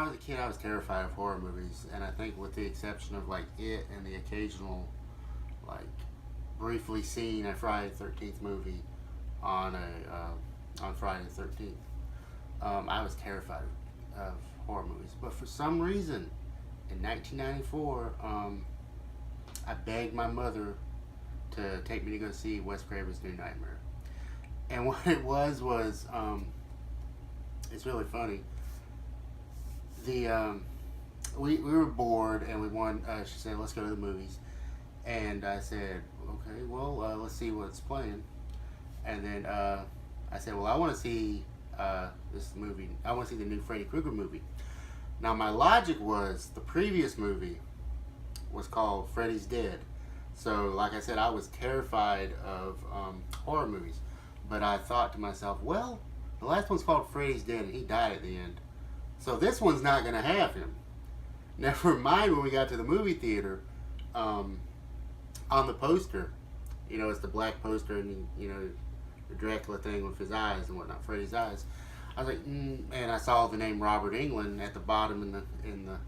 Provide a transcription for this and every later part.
was a kid, I was terrified of horror movies, and I think with the exception of like it and the occasional, like, briefly seen a Friday the 13th movie on Friday the 13th, I was terrified of horror movies. But for some reason, in 1994, I begged my mother to take me to go see Wes Craven's New Nightmare. And what it was, it's really funny. The we were bored and we wanted. She said, "Let's go to the movies," and I said, "Okay, well, let's see what's playing." And then I said, "Well, I want to see this movie. I want to see the new Freddy Krueger movie." Now, my logic was the previous movie was called Freddy's Dead. So, like I said, I was terrified of horror movies. But I thought to myself, well, the last one's called Freddy's Dead and he died at the end. So this one's not going to have him. Never mind, when we got to the movie theater, on the poster, it's the black poster and, the Dracula thing with his eyes and whatnot, Freddy's eyes. I was like, and I saw the name Robert Englund at the bottom in the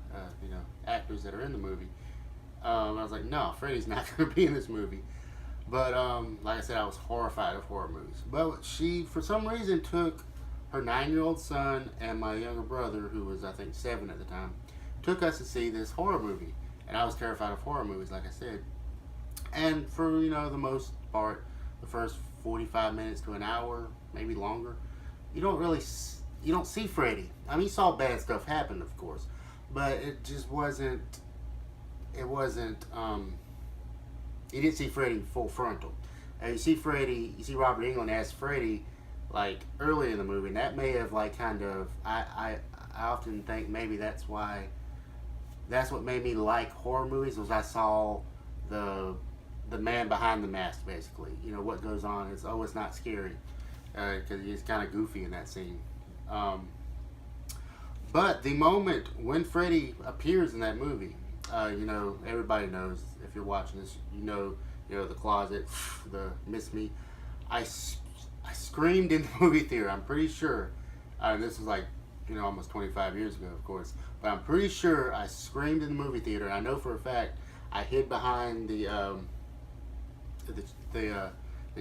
actors that are in the movie. I was like, no, Freddy's not going to be in this movie. But like I said, I was horrified of horror movies. But she, for some reason, took her 9-year-old son and my younger brother, who was I think 7 at the time, took us to see this horror movie. And I was terrified of horror movies, like I said. And for the most part, the first 45 minutes to an hour, maybe longer, you don't see Freddy. I mean, you saw bad stuff happen, of course, but it just wasn't. It wasn't. You didn't see Freddy full frontal. And you see Robert Englund as Freddy, like early in the movie, and that may have like kind of. I often think maybe that's why. That's what made me like horror movies, was I saw the man behind the mask, basically. What goes on is, it's not scary, because he's kind of goofy in that scene. But the moment when Freddy appears in that movie, everybody knows, if you're watching this, the closet, the miss me. I screamed in the movie theater. I'm pretty sure. This was like, almost 25 years ago, of course. But I'm pretty sure I screamed in the movie theater. And I know for a fact I hid behind the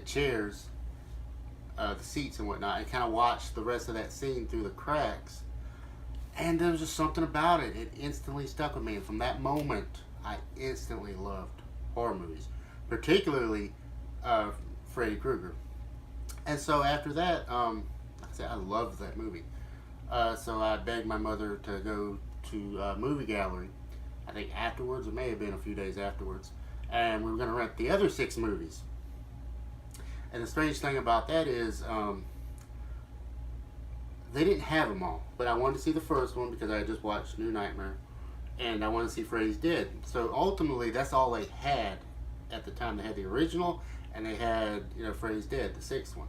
chairs, the seats and whatnot, and kind of watched the rest of that scene through the cracks. And there was just something about it. It instantly stuck with me. And from that moment, I instantly loved horror movies, particularly Freddy Krueger. And so after that, like I said, I loved that movie. So I begged my mother to go to a movie gallery. I think afterwards, it may have been a few days afterwards. And we were going to rent the other 6 movies. And the strange thing about that is, they didn't have them all, but I wanted to see the first one because I had just watched New Nightmare, and I wanted to see Freddy's Dead. So ultimately, that's all they had at the time. They had the original, and they had Freddy's Dead, the 6th one.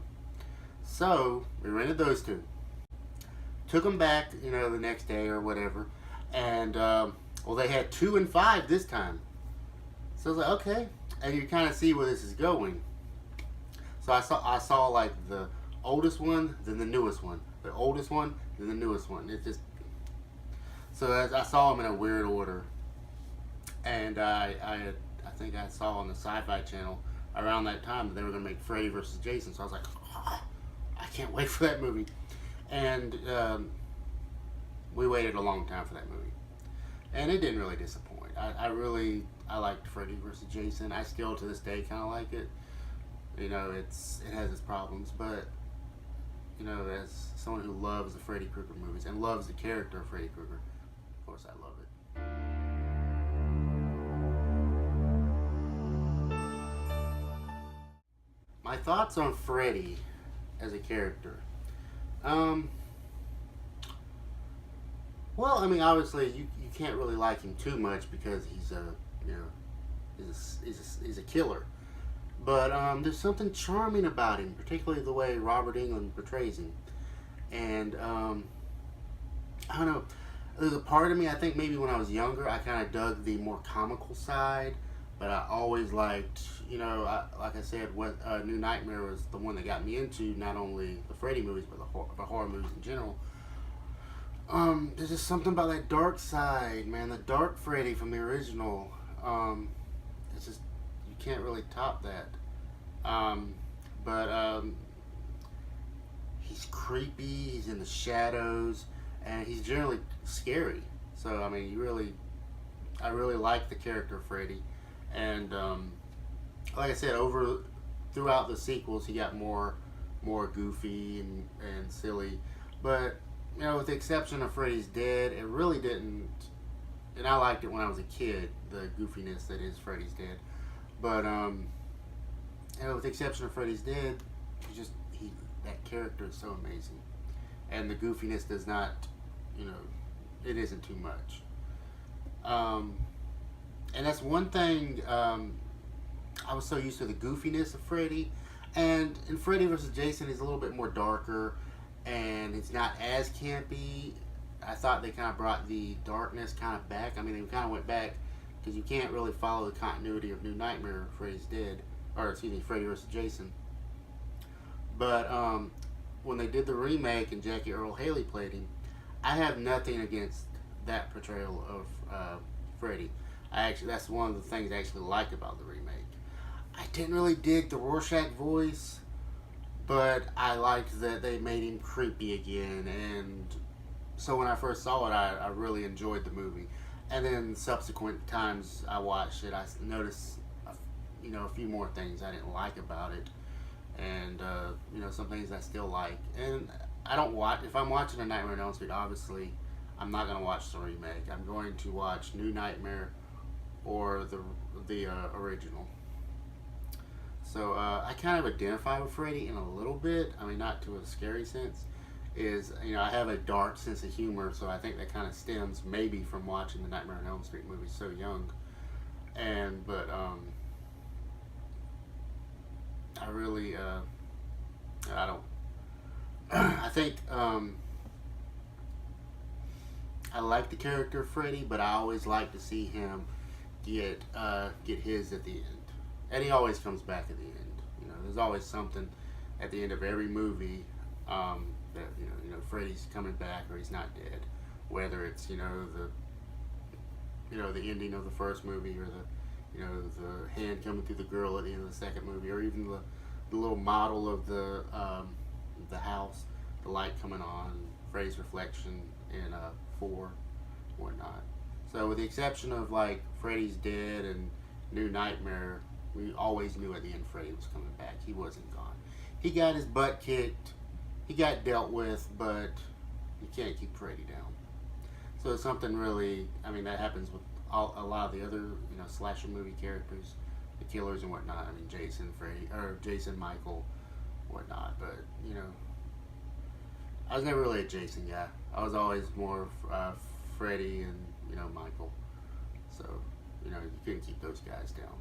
So we rented those 2. Took them back, the next day or whatever, and they had 2 and 5 this time. So I was like, okay, and you kind of see where this is going. So I saw like the oldest one, then the newest one. The oldest one, then the newest one. It's just, so as I saw them in a weird order, and I think I saw on the Sci-Fi Channel around that time that they were going to make Freddy versus Jason. So I was like, I can't wait for that movie. And we waited a long time for that movie, and it didn't really disappoint. I liked Freddy versus Jason. I still to this day kind of like it. It has its problems, but as someone who loves the Freddy Krueger movies and loves the character of Freddy Krueger, of course I love it. My thoughts on Freddy as a character. Well, I mean, obviously you can't really like him too much because he's a killer. But there's something charming about him, particularly the way Robert Englund portrays him. And I don't know, there's a part of me, I think maybe when I was younger, I kind of dug the more comical side. But I always liked, like I said, New Nightmare was the one that got me into not only the Freddy movies, but the horror movies in general. There's just something about that dark side, man. The dark Freddy from the original. It's just you can't really top that. But he's creepy. He's in the shadows, and he's generally scary. So I mean, I really like the character Freddy, and like I said, over throughout the sequels, he got more goofy and silly, but with the exception of Freddy's Dead, it really didn't. And I liked it when I was a kid, the goofiness that is Freddy's Dead, but with the exception of Freddy's Dead, he that character is so amazing, and the goofiness does not, it isn't too much. And that's one thing. I was so used to the goofiness of Freddy, and in Freddy vs. Jason, he's a little bit more darker, and it's not as campy. I thought they kind of brought the darkness kind of back. I mean, they kind of went back because you can't really follow the continuity of New Nightmare, Freddy's Dead, or excuse me, Freddy vs. Jason. But when they did the remake and Jackie Earl Haley played him, I have nothing against that portrayal of Freddy. That's one of the things I actually liked about the remake. I didn't really dig the Rorschach voice, but I liked that they made him creepy again, and so when I first saw it, I really enjoyed the movie. And then subsequent times I watched it, I noticed a few more things I didn't like about it, and some things I still like. And I don't watch if I'm watching a Nightmare on Elm Street. Obviously, I'm not going to watch the remake. I'm going to watch New Nightmare or the original. So I kind of identify with Freddy in a little bit. I mean, not to a scary sense. I have a dark sense of humor, so I think that kind of stems maybe from watching the Nightmare on Elm Street movies so young. But I really I don't. I think I like the character of Freddy, but I always like to see him get his at the end. And he always comes back at the end. There's always something at the end of every movie that Freddy's coming back or he's not dead. Whether it's the ending of the first movie, or the hand coming through the girl at the end of the second movie, or even the little model of the house, the light coming on, Freddy's reflection in 4, whatnot. So with the exception of like Freddy's Dead and New Nightmare, we always knew at the end Freddy was coming back. He wasn't gone. He got his butt kicked. He got dealt with, but you can't keep Freddy down. So it's something really, that happens with a lot of the other, slasher movie characters, the killers and whatnot. Jason, Freddy, or Jason, Michael, whatnot. But, I was never really a Jason guy. I was always more Freddy and, Michael. So, you couldn't keep those guys down.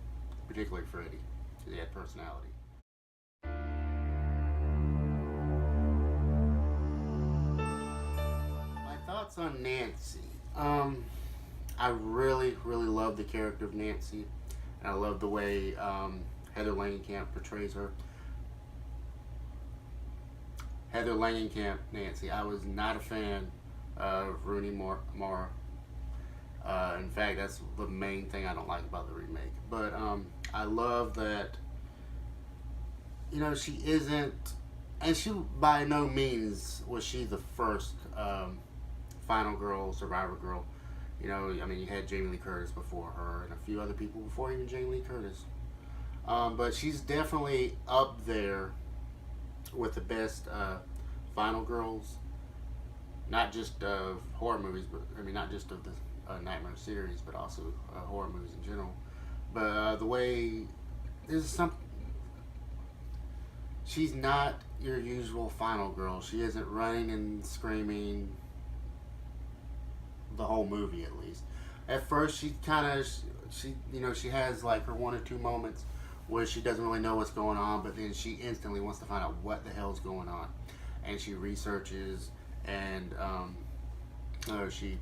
Particularly Freddy, because he had personality. My thoughts on Nancy. I really, really love the character of Nancy. And I love the way Heather Langenkamp portrays her. Heather Langenkamp, Nancy. I was not a fan of Rooney Mara. In fact, that's the main thing I don't like about the remake. But I love that, she isn't, and she by no means was she the first final girl, survivor girl. You had Jamie Lee Curtis before her, and a few other people before even Jamie Lee Curtis. But she's definitely up there with the best final girls, not just of horror movies, but not just of the Nightmare series, but also horror movies in general. But the way she's not your usual final girl. She isn't running and screaming the whole movie, at least. At first, she has like her one or two moments where she doesn't really know what's going on, but then she instantly wants to find out what the hell's going on, and she researches, and she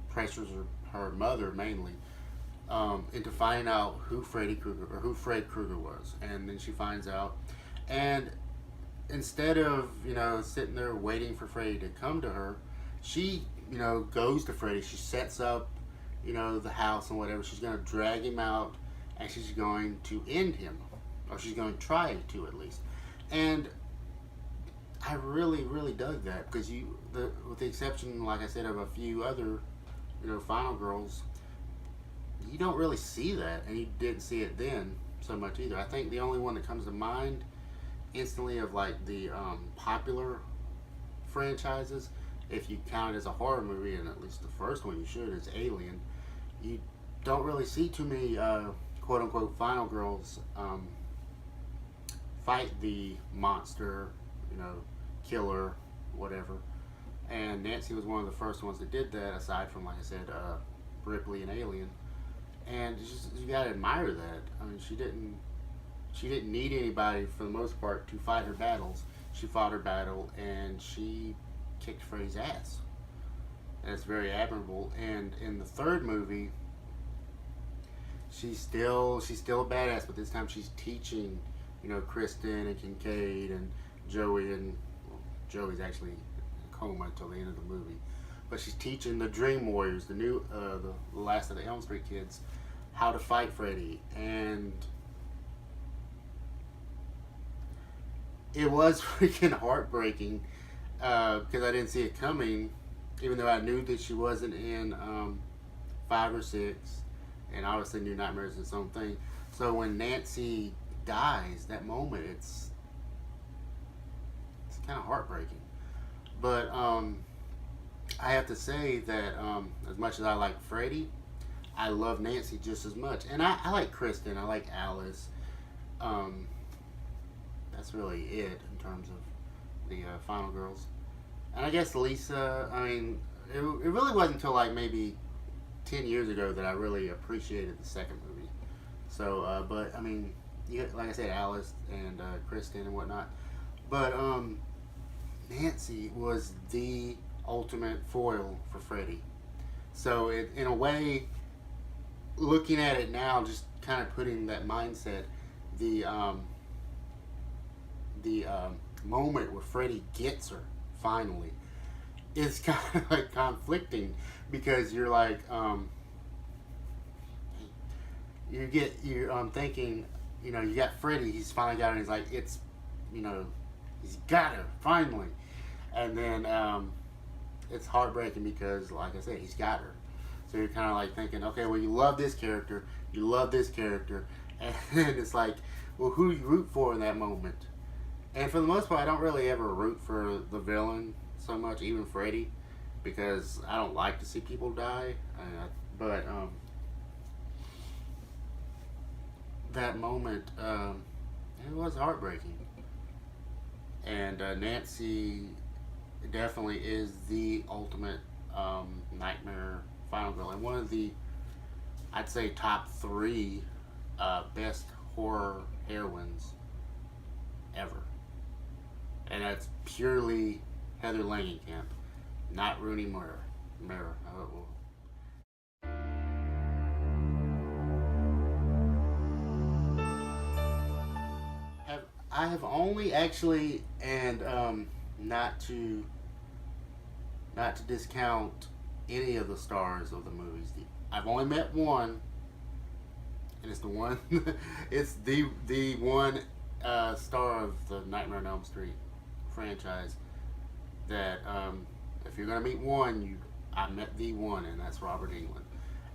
pressures her mother mainly into finding out who Fred Krueger was, and then she finds out, and instead of sitting there waiting for Freddy to come to her, she, goes to Freddy. She sets up, the house and whatever. She's going to drag him out, and she's going to end him, or she's going to try to at least. And I really, really dug that because with the exception, like I said, of a few other, final girls, you don't really see that, and you didn't see it then so much either. I think the only one that comes to mind instantly of like the popular franchises, if you count it as a horror movie, and at least the first one you should, is Alien. You don't really see too many quote unquote final girls fight the monster, killer, whatever. And Nancy was one of the first ones that did that, aside from, like I said, Ripley and Alien. And you gotta admire that. I mean, she didn't need anybody for the most part to fight her battles. She fought her battle, and she kicked Freddy's ass. That's very admirable. And in the third movie, she's still a badass, but this time she's teaching, Kristen and Kincaid and Joey, and Joey's actually in a coma until the end of the movie. But she's teaching the Dream Warriors, the last of the Elm Street kids, how to fight Freddy. And it was freaking heartbreaking because I didn't see it coming, even though I knew that she wasn't in 5 or 6, and obviously knew Nightmare is its own thing. So when Nancy dies, that moment, it's kind of heartbreaking. But I have to say that as much as I like Freddy, I love Nancy just as much. And I like Kristen, I like Alice. That's really it in terms of the final girls. And I guess Lisa, I mean, it really wasn't until like maybe 10 years ago that I really appreciated the second movie. So, but I mean, like I said, Alice and Kristen and whatnot. But Nancy was the ultimate foil for Freddy. So in a way, looking at it now, just kind of putting that mindset, the moment where Freddy gets her finally is kind of like conflicting, because you're like you're thinking, you got Freddy, he's finally got her, and he's like, it's, he's got her finally. And then it's heartbreaking because, like I said, he's got her. So you're kind of like thinking, okay, well, you love this character, and then it's like, well, who do you root for in that moment? And for the most part, I don't really ever root for the villain so much, even Freddy, because I don't like to see people die. But that moment, it was heartbreaking. And Nancy definitely is the ultimate nightmare final girl, and one of the, I'd say, top 3 best horror heroines ever. And that's purely Heather Langenkamp, not Rooney Mara. I have only actually, and not to discount any of the stars of the movies, I've only met one, and it's the one, it's the one star of the Nightmare on Elm Street franchise that if you're gonna meet one, I met the one, and that's Robert Englund,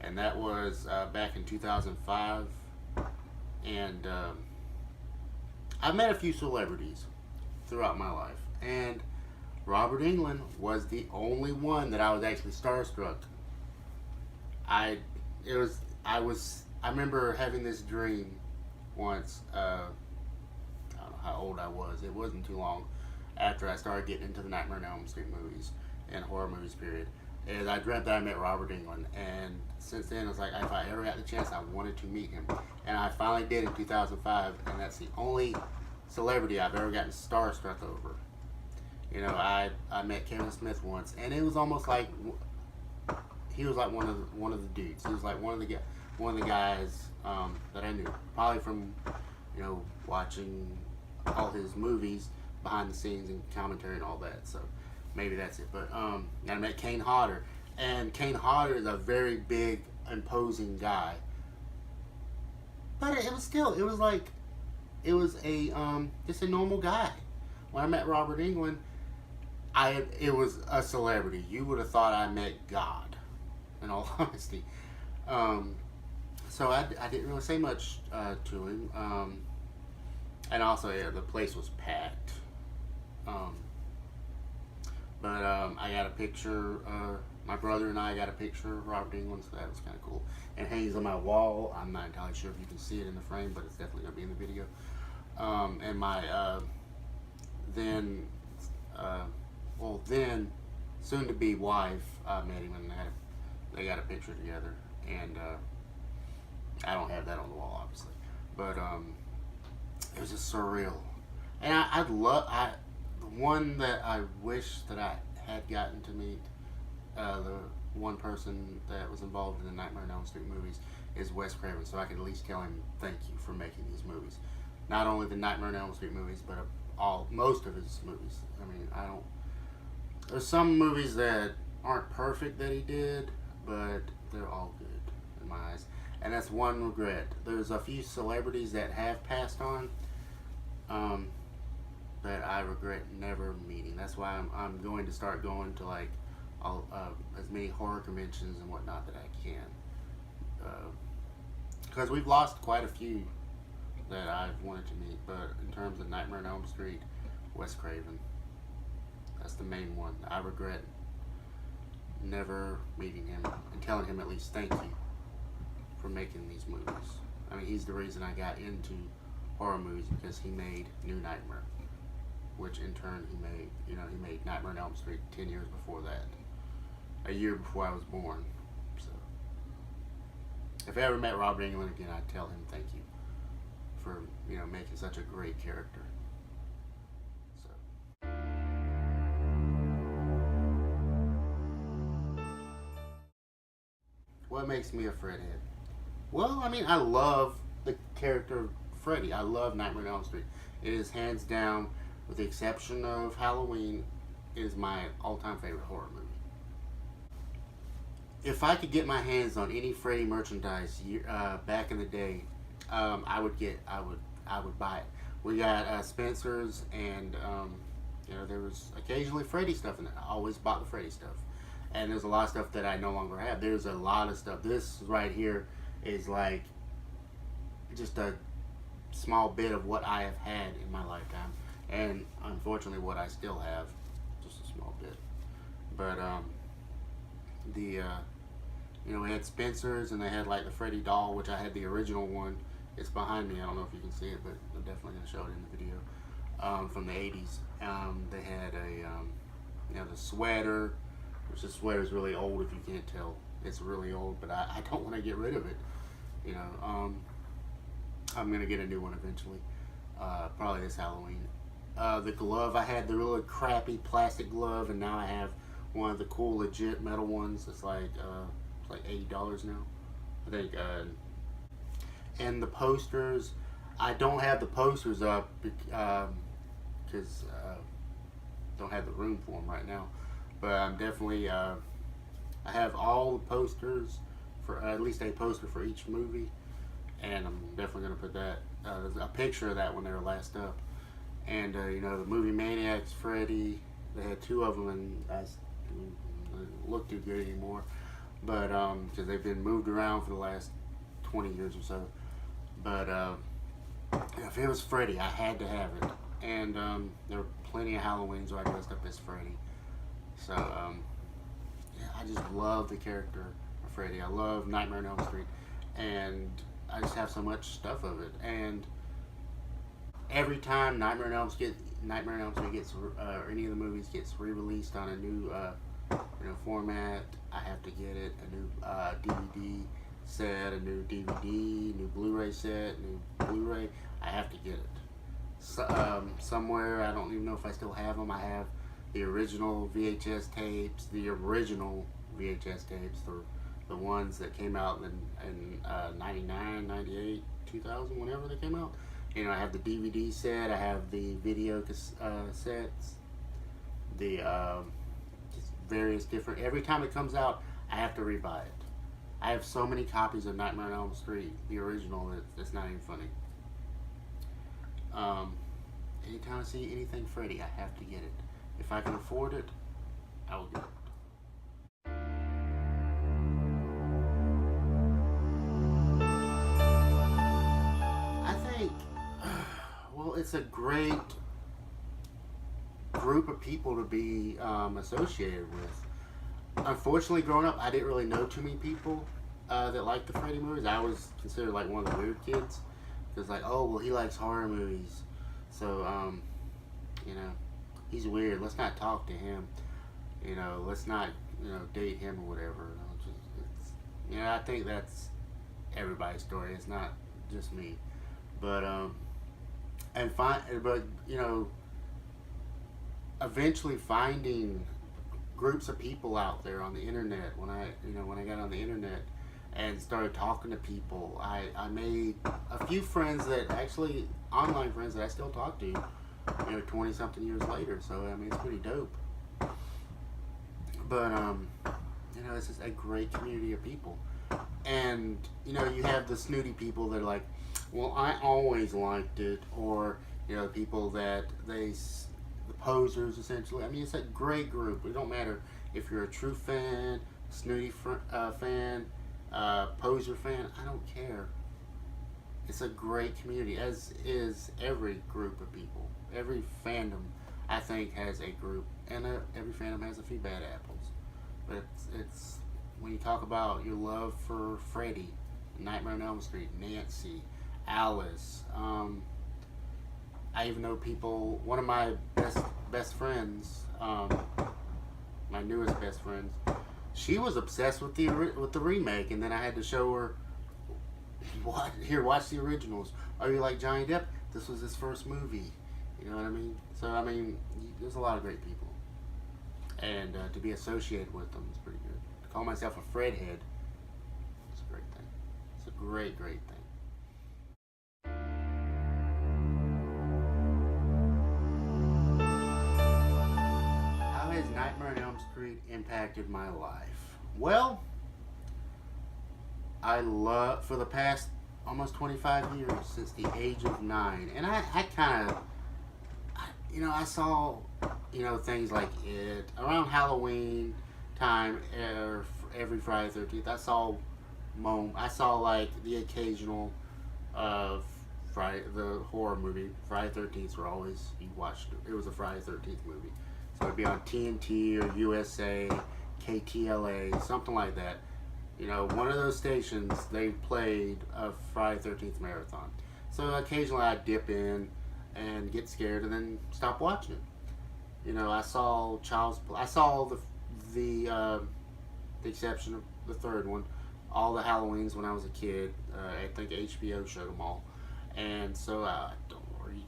and that was back in 2005, and I've met a few celebrities throughout my life, and Robert Englund was the only one that I was actually starstruck. I remember having this dream once. I don't know how old I was. It wasn't too long after I started getting into the Nightmare on Elm Street movies and horror movies, period. And I dreamt that I met Robert Englund, and since then I was like, if I ever got the chance, I wanted to meet him, and I finally did in 2005, and that's the only celebrity I've ever gotten starstruck over. I met Kevin Smith once, and it was almost like he was like one of the dudes. He was like one of the guys that I knew, probably from watching all his movies, behind the scenes and commentary and all that. So maybe that's it. But I met Kane Hodder, and Kane Hodder is a very big, imposing guy. But it was like, it was a just a normal guy. When I met Robert Englund, it was a celebrity. You would have thought I met God, in all honesty. So I didn't really say much to him. And also, yeah, the place was packed. But I got a picture. My brother and I got a picture of Robert Englund, so that was kind of cool. And hangs on my wall. I'm not entirely sure if you can see it in the frame, but it's definitely going to be in the video. And my then soon-to-be wife met him, and they got a picture together. And I don't have that on the wall, obviously, but it was just surreal. And the one that I wish that I had gotten to meet, the one person that was involved in the Nightmare on Elm Street movies, is Wes Craven, so I could at least tell him thank you for making these movies. Not only the Nightmare on Elm Street movies, but most of his movies. I mean, there's some movies that aren't perfect that he did, but they're all good in my eyes. And that's one regret. There's a few celebrities that have passed on that I regret never meeting. That's why I'm going to start going to like as many horror conventions and whatnot that I can. Because we've lost quite a few that I've wanted to meet. But in terms of Nightmare on Elm Street, Wes Craven, that's the main one. I regret never meeting him and telling him at least thank you for making these movies. I mean, he's the reason I got into horror movies, because he made New Nightmare, which in turn he made Nightmare on Elm Street 10 years before that, a year before I was born. So if I ever met Robert Englund again, I'd tell him thank you for making such a great character. So what makes me a FredHead? Well, I mean, I love the character of Freddy. I love Nightmare on Elm Street. It is hands down, with the exception of Halloween, is my all-time favorite horror movie. If I could get my hands on any Freddy merchandise back in the day, I would buy it. We got Spencer's, and there was occasionally Freddy stuff in it. I always bought the Freddy stuff, and there's a lot of stuff that I no longer have. There's a lot of stuff. This right here is like just a small bit of what I have had in my lifetime, and unfortunately what I still have, just a small bit. But we had Spencer's, and they had like the Freddy doll, which I had the original one. It's behind me. I don't know if you can see it, but I'm definitely going to show it in the video. From the 80s. They had the sweater, which the sweater is really old if you can't tell. It's really old, but I don't want to get rid of it. I'm going to get a new one eventually. Probably this Halloween. The glove, I had the really crappy plastic glove, and now I have one of the cool legit metal ones. It's like $80 now, I think. And the posters, I don't have the posters up because don't have the room for them right now. But I'm definitely I have all the posters for at least a poster for each movie, and I'm definitely gonna put that a picture of that when they were last up. And the movie Maniacs, Freddy, they had two of them, and they don't look too good anymore, but because they've been moved around for the last 20 years or so. But if it was Freddy, I had to have it. And there were plenty of Halloweens where I dressed up as Freddy. So I just love the character of Freddy. I love Nightmare on Elm Street, and I just have so much stuff of it. And every time Nightmare on Elm Street gets, or any of the movies gets re-released on a new format, I have to get it. A new DVD set, a new DVD, new Blu-ray set, new Blu-ray. I have to get it. Somewhere, I don't even know if I still have them. I have the original VHS tapes, the ones that came out in 99, 98, 2000, whenever they came out. I have the DVD set, I have the video sets, the various different. Every time it comes out, I have to rebuy it. I have so many copies of Nightmare on Elm Street, the original. It's not even funny. Um, Anytime I see anything Freddy, I have to get it. If I can afford it, I will get it. I think, well, it's a great group of people to be associated with. Unfortunately, growing up, I didn't really know too many people that liked the Freddy movies. I was considered like one of the weird kids. Because, like, oh, well, he likes horror movies. So, you know, he's weird. Let's not talk to him. You know, let's not, date him or whatever. I think that's everybody's story. It's not just me. But, eventually finding groups of people out there on the internet, when I got on the internet and started talking to people, I made a few friends that actually, online friends that I still talk to, 20 something years later. So, I mean, it's pretty dope. But, it's just a great community of people. And, you have the snooty people that are like, well, I always liked it. Or, people that the posers, essentially. I mean, it's a great group. It don't matter if you're a true fan, snooty fan, poser fan. I don't care. It's a great community, as is every group of people. Every fandom, I think, has a group, and every fandom has a few bad apples. But it's when you talk about your love for Freddy, Nightmare on Elm Street, Nancy, Alice. I even know people. One of my best friends, my newest best friends, she was obsessed with the remake, and then I had to show her, watch the originals. Are you like Johnny Depp? This was his first movie. You know what I mean? So, I mean, there's a lot of great people. And to be associated with them is pretty good. To call myself a FredHead, it's a great thing. It's a great, great thing. How has Nightmare on Elm Street impacted my life? Well, for the past almost 25 years, since the age of 9, and I kind of, I saw, things like it around Halloween time, every Friday the 13th. I saw like the occasional the horror movie. Friday the 13th were always, you watched it. It was a Friday the 13th movie. So it'd be on TNT or USA, KTLA, something like that. One of those stations, they played a Friday the 13th marathon. So occasionally I'd dip in and get scared and then stop watching it. I saw I saw the exception of the third one, all the Halloweens when I was a kid. I think HBO showed them all. And so don't worry.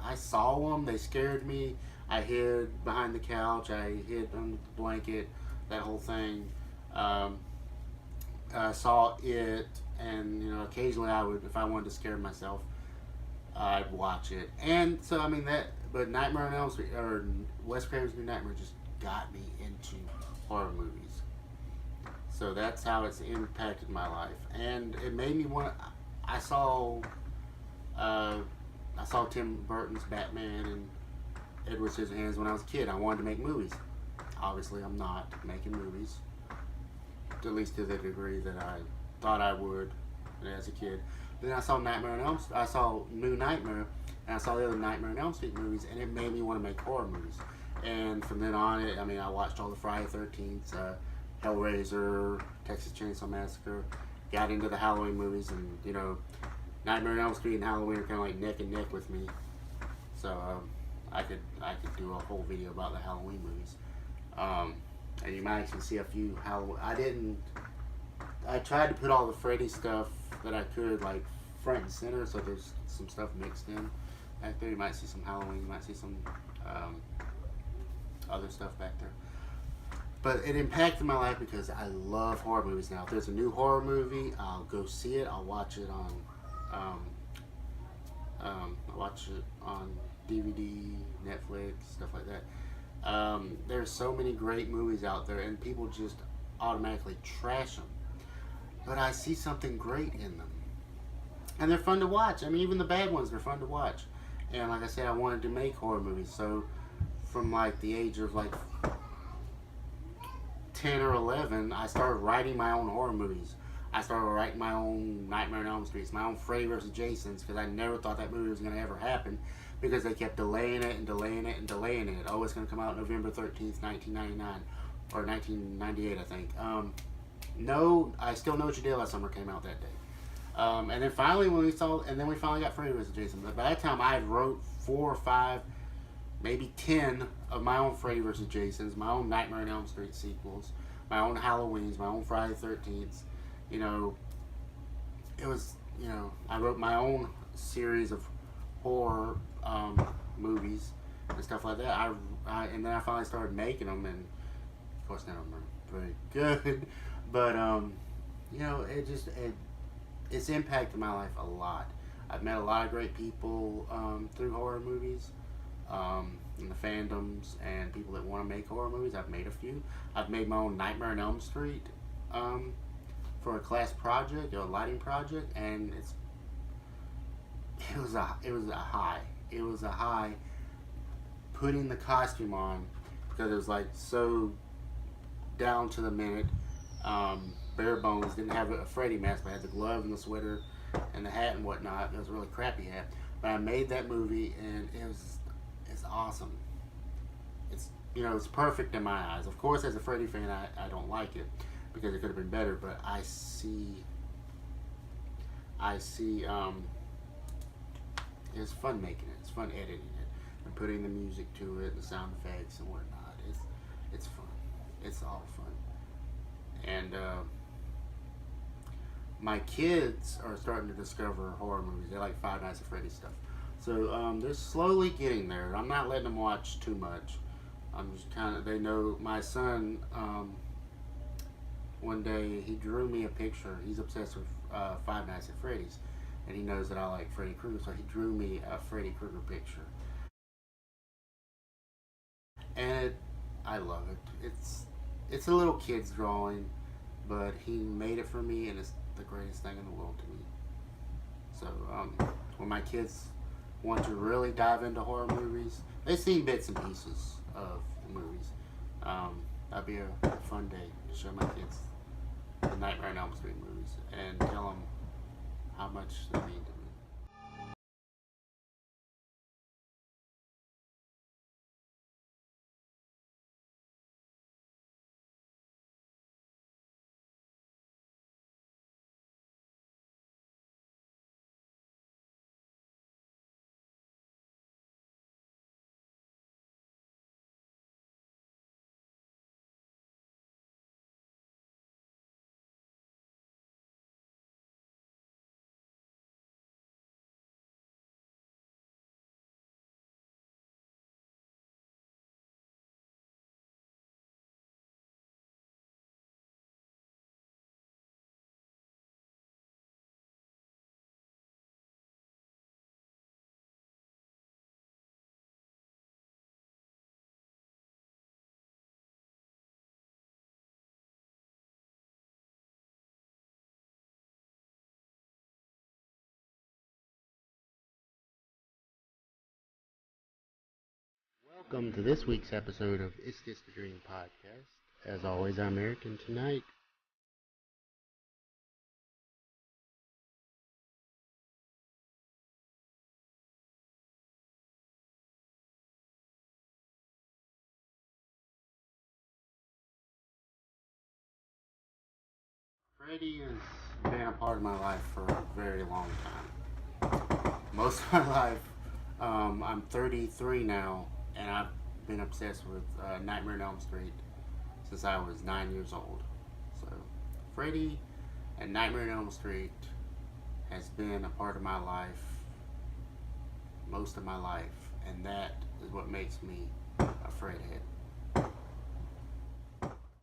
I saw them. They scared me. I hid behind the couch. I hid under the blanket. That whole thing. I saw it, and occasionally I would, if I wanted to scare myself, I'd watch it. And so but Nightmare on Elm Street or Wes Craven's New Nightmare just got me into horror movies. So that's how it's impacted my life, and it made me want. I saw Tim Burton's Batman and Edward Scissorhands when I was a kid. I wanted to make movies. Obviously, I'm not making movies, at least to the degree that I thought I would as a kid. Then I saw Nightmare on Elm Street. I saw New Nightmare, and I saw the other Nightmare on Elm Street movies, and it made me want to make horror movies. And from then on, I watched all the Friday the 13th, Hellraiser, Texas Chainsaw Massacre, got into the Halloween movies, and Nightmare on Elm Street and Halloween are kind of like neck and neck with me. So I could do a whole video about the Halloween movies. And you might actually see a few Halloween. I tried to put all the Freddy stuff that I could, like, front and center, so there's some stuff mixed in back there. You might see some Halloween, you might see some other stuff back there. But it impacted my life because I love horror movies now. If there's a new horror movie, I'll go see it. I'll watch it on DVD, Netflix, stuff like that. There's so many great movies out there, and people just automatically trash them. But I see something great in them, and they're fun to watch. I mean, even the bad ones, they're fun to watch. And like I said, I wanted to make horror movies, so from like the age of like 10 or 11, I started writing my own horror movies. I started writing my own Nightmare on Elm Street, my own Freddy vs. Jason's, because I never thought that movie was going to ever happen, because they kept delaying it and delaying it and delaying it. Oh, it's going to come out November 13th, 1999, or 1998, I think. No, I Still Know What You Did Last Summer came out that day. And then finally, we finally got Freddy vs. Jason. But by that time, I had wrote 4 or 5, maybe 10 of my own Freddy vs. Jasons, my own Nightmare on Elm Street sequels, my own Halloweens, my own Friday the 13th. You know, it was, I wrote my own series of horror movies and stuff like that. And then I finally started making them, and of course none of them are very good, but it's impacted my life a lot. I've met a lot of great people through horror movies, in the fandoms, and people that want to make horror movies. I've made a few. I've made my own Nightmare on Elm Street for a class project or a lighting project, and it was a high. It was a high putting the costume on, because it was like so down to the minute, bare bones. Didn't have a Freddy mask, but I had the glove and the sweater and the hat and whatnot. It was a really crappy hat, but I made that movie, and it's awesome. It's perfect in my eyes. Of course, as a Freddy fan, I don't like it, because it could have been better, but I see it's fun making it. It's fun editing it and putting the music to it, the sound effects and whatnot. It's fun. It's all fun. And my kids are starting to discover horror movies. They like Five Nights at Freddy's stuff. So they're slowly getting there. I'm not letting them watch too much. I'm just they know. My son, one day he drew me a picture. He's obsessed with Five Nights at Freddy's, and he knows that I like Freddy Krueger, so he drew me a Freddy Krueger picture, and I love it. It's a little kid's drawing, but he made it for me, and it's the greatest thing in the world to me. So when my kids want to really dive into horror movies, they've seen bits and pieces of the movies. That'd be a fun day to show my kids the Nightmare on Elm Street movies and tell them how much they mean to me. Welcome to this week's episode of It's Just a Dream podcast. As always, I'm Eric, and tonight Freddie has been a part of my life for a very long time. Most of my life, I'm 33 now, and I've been obsessed with Nightmare on Elm Street since I was 9 years old. So, Freddy and Nightmare on Elm Street has been a part of my life most of my life, and that is what makes me a FredHead.